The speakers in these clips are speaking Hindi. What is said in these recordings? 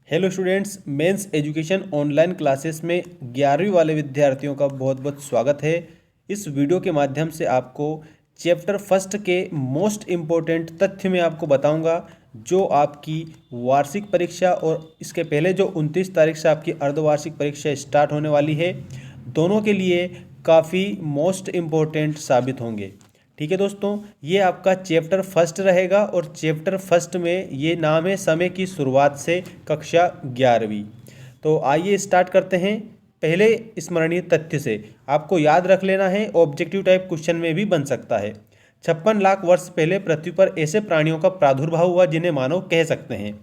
हेलो स्टूडेंट्स, मेंस एजुकेशन ऑनलाइन क्लासेस में 11वीं वाले विद्यार्थियों का बहुत बहुत स्वागत है। इस वीडियो के माध्यम से आपको चैप्टर फर्स्ट के मोस्ट इम्पोर्टेंट तथ्य मैं आपको बताऊंगा, जो आपकी वार्षिक परीक्षा और इसके पहले जो 29 तारीख से आपकी अर्धवार्षिक परीक्षा स्टार्ट होने वाली है, दोनों के लिए काफ़ी मोस्ट इम्पोर्टेंट साबित होंगे। ठीक है दोस्तों, ये आपका चैप्टर फर्स्ट रहेगा और चैप्टर फर्स्ट में ये नाम है समय की शुरुआत से कक्षा 11वीं। तो आइए स्टार्ट करते हैं। पहले स्मरणीय तथ्य से आपको याद रख लेना है, ऑब्जेक्टिव टाइप क्वेश्चन में भी बन सकता है। 56 लाख वर्ष पहले पृथ्वी पर ऐसे प्राणियों का प्रादुर्भाव हुआ जिन्हें मानव कह सकते हैं।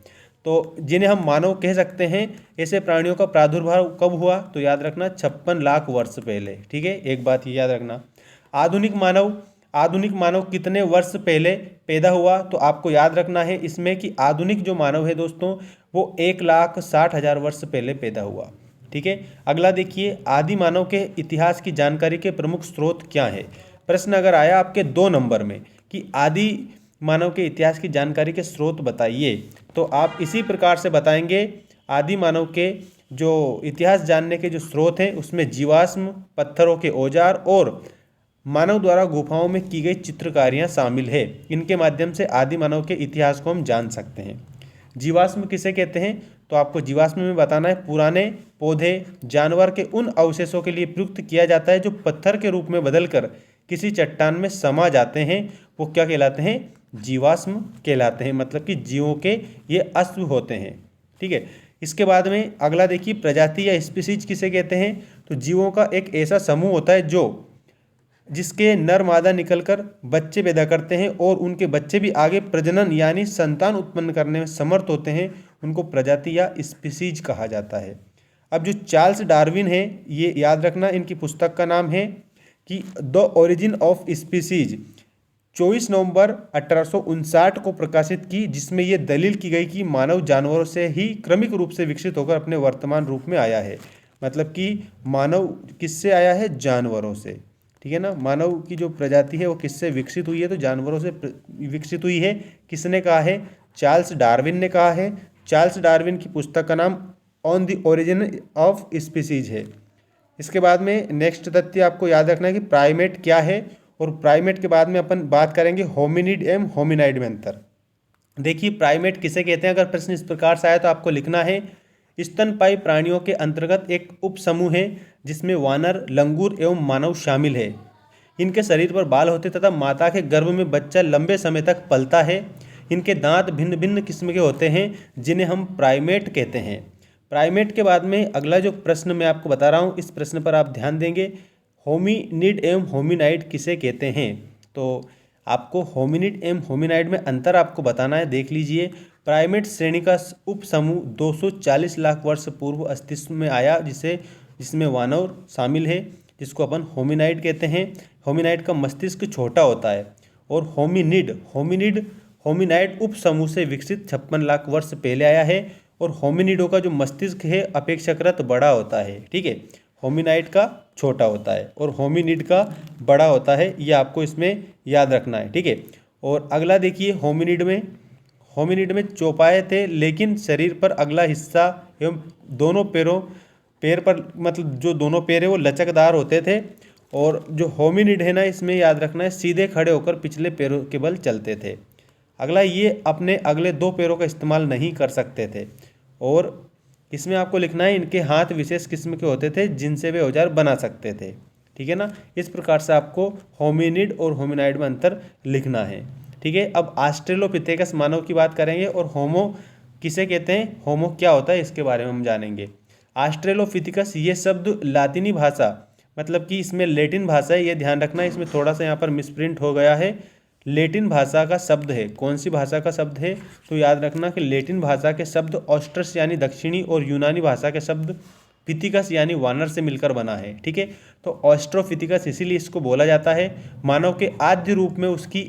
तो जिन्हें हम मानव कह सकते हैं, ऐसे प्राणियों का प्रादुर्भाव कब हुआ? तो याद रखना 56 लाख वर्ष पहले। ठीक है, एक बात ये याद रखना। आधुनिक मानव कितने वर्ष पहले पैदा हुआ? तो आपको याद रखना है इसमें कि आधुनिक जो मानव है दोस्तों, वो 1,60,000 वर्ष पहले पैदा हुआ। ठीक है, अगला देखिए, आदि मानव के इतिहास की जानकारी के प्रमुख स्रोत क्या है? प्रश्न अगर आया आपके 2 नंबर में कि आदि मानव के इतिहास की जानकारी के स्रोत बताइए, तो आप इसी प्रकार से बताएंगे। आदि मानव के जो इतिहास जानने के जो स्रोत हैं, उसमें जीवाश्म, पत्थरों के औजार और मानव द्वारा गुफाओं में की गई चित्रकारियां शामिल है। इनके माध्यम से आदि मानव के इतिहास को हम जान सकते हैं। जीवाश्म किसे कहते हैं? तो आपको जीवाश्म में बताना है, पुराने पौधे, जानवर के उन अवशेषों के लिए प्रयुक्त किया जाता है जो पत्थर के रूप में बदलकर किसी चट्टान में समा जाते हैं। वो क्या कहलाते हैं? जीवाश्म कहलाते हैं, मतलब कि जीवों के ये अश्व होते हैं। ठीक है, इसके बाद में अगला देखिए, प्रजाति या स्पीसीज किसे कहते हैं? तो जीवों का एक ऐसा समूह होता है जो जिसके नर मादा निकलकर बच्चे पैदा करते हैं और उनके बच्चे भी आगे प्रजनन यानी संतान उत्पन्न करने में समर्थ होते हैं। उनको प्रजाति या स्पीसीज कहा जाता है। अब जो चार्ल्स डार्विन है, ये याद रखना, इनकी पुस्तक का नाम है कि द ओरिजिन ऑफ स्पीसीज, 24 नवंबर 1859 को प्रकाशित की, जिसमें ये दलील की गई कि मानव जानवरों से ही क्रमिक रूप से विकसित होकर अपने वर्तमान रूप में आया है। मतलब कि मानव किससे आया है? जानवरों से। ठीक है ना, मानव की जो प्रजाति है वो किससे विकसित हुई है? तो जानवरों से विकसित हुई है। किसने कहा है? चार्ल्स डार्विन ने कहा है। चार्ल्स डार्विन की पुस्तक का नाम on the origin of species है। इसके बाद में नेक्स्ट तथ्य आपको याद रखना है कि प्राइमेट क्या है, और प्राइमेट के बाद में अपन बात करेंगे होमिनिड एवं होमिनाइड में अंतर। देखिए, प्राइमेट किसे कहते हैं? अगर प्रश्न इस प्रकार से आया तो आपको लिखना है, स्तनपायी प्राणियों के अंतर्गत एक उपसमूह है जिसमें वानर, लंगूर एवं मानव शामिल है। इनके शरीर पर बाल होते तथा माता के गर्भ में बच्चा लंबे समय तक पलता है। इनके दांत भिन्न भिन्न किस्म के होते हैं जिन्हें हम प्राइमेट कहते हैं। प्राइमेट के बाद में अगला जो प्रश्न मैं आपको बता रहा हूँ, इस प्रश्न पर आप ध्यान देंगे। होमिनिड एवं होमिनाइड किसे कहते हैं? तो आपको होमिनिड एवं होमिनाइड में अंतर आपको बताना है। देख लीजिए, प्राइमेट श्रेणी का उपसमूह 240 लाख वर्ष पूर्व अस्तित्व में आया, जिसमें मानव शामिल है, जिसको अपन होमिनाइड कहते हैं। होमिनाइड का मस्तिष्क छोटा होता है। और होमिनाइड उपसमूह से विकसित 56 लाख वर्ष पहले आया है। और होमिनिडों का जो मस्तिष्क है अपेक्षाकृत बड़ा होता है। ठीक है, होमिनाइड का छोटा होता है और होमिनिड का बड़ा होता है। ये आपको इसमें याद रखना है। ठीक है, और अगला देखिए, होमिनिड में चौपाए थे, लेकिन शरीर पर अगला हिस्सा एवं दोनों पैर पर, मतलब जो दोनों पैर है वो लचकदार होते थे। और जो होमिनिड है ना, इसमें याद रखना है, सीधे खड़े होकर पिछले पैरों के बल चलते थे। अगला, ये अपने अगले 2 पैरों का इस्तेमाल नहीं कर सकते थे। और इसमें आपको लिखना है, इनके हाथ विशेष किस्म के होते थे जिनसे वे औजार बना सकते थे। ठीक है ना, इस प्रकार से आपको होमिनिड और होमिनाइड में अंतर लिखना है। ठीक है, अब ऑस्ट्रेलोपिथेकस मानव की बात करेंगे और होमो किसे कहते हैं, होमो क्या होता है, इसके बारे में हम जानेंगे। ऑस्ट्रेलोपिथेकस ये शब्द लातिनी भाषा, मतलब कि इसमें लेटिन भाषा है, ये ध्यान रखना है। इसमें थोड़ा सा यहाँ पर मिसप्रिंट हो गया है। लेटिन भाषा का शब्द है। कौन सी भाषा का शब्द है? तो याद रखना कि लेटिन भाषा के शब्द ऑस्ट्रस यानी दक्षिणी और यूनानी भाषा के शब्द पिथिकस यानी वानर से मिलकर बना है। ठीक है, तो ऑस्ट्रोपिथिकस इसीलिए इसको बोला जाता है। मानव के आद्य रूप में उसकी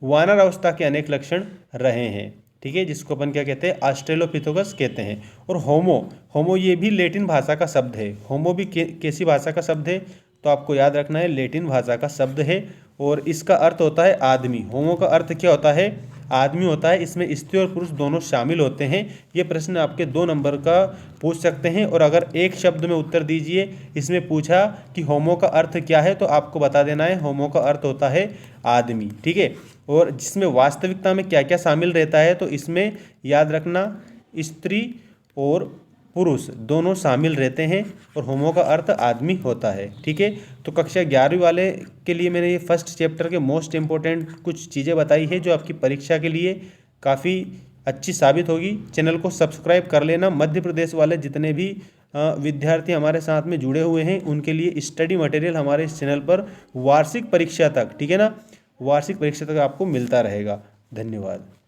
वानर अवस्था के अनेक लक्षण रहे हैं। ठीक है, जिसको अपन क्या कहते हैं? ऑस्ट्रेलोपिथेकस कहते हैं। और होमो ये भी लेटिन भाषा का शब्द है। होमो भी कैसी भाषा का शब्द है? तो आपको याद रखना है, लेटिन भाषा का शब्द है और इसका अर्थ होता है आदमी। होमो का अर्थ क्या होता है? आदमी होता है, इसमें स्त्री और पुरुष दोनों शामिल होते हैं। ये प्रश्न आपके 2 नंबर का पूछ सकते हैं। और अगर एक शब्द में उत्तर दीजिए, इसमें पूछा कि होमो का अर्थ क्या है, तो आपको बता देना है होमो का अर्थ होता है आदमी। ठीक है। और जिसमें वास्तविकता में क्या क्या शामिल रहता है, तो इसमें याद रखना स्त्री और पुरुष दोनों शामिल रहते हैं और होमो का अर्थ आदमी होता है। ठीक है। तो कक्षा 11वीं वाले के लिए मैंने ये फर्स्ट चैप्टर के मोस्ट इम्पोर्टेंट कुछ चीज़ें बताई है जो आपकी परीक्षा के लिए काफ़ी अच्छी साबित होगी। चैनल को सब्सक्राइब कर लेना। मध्य प्रदेश वाले जितने भी विद्यार्थी हमारे साथ में जुड़े हुए हैं उनके लिए स्टडी मटेरियल हमारे इस चैनल पर वार्षिक परीक्षा तक, ठीक है ना, वार्षिक परीक्षा तक आपको मिलता रहेगा। धन्यवाद।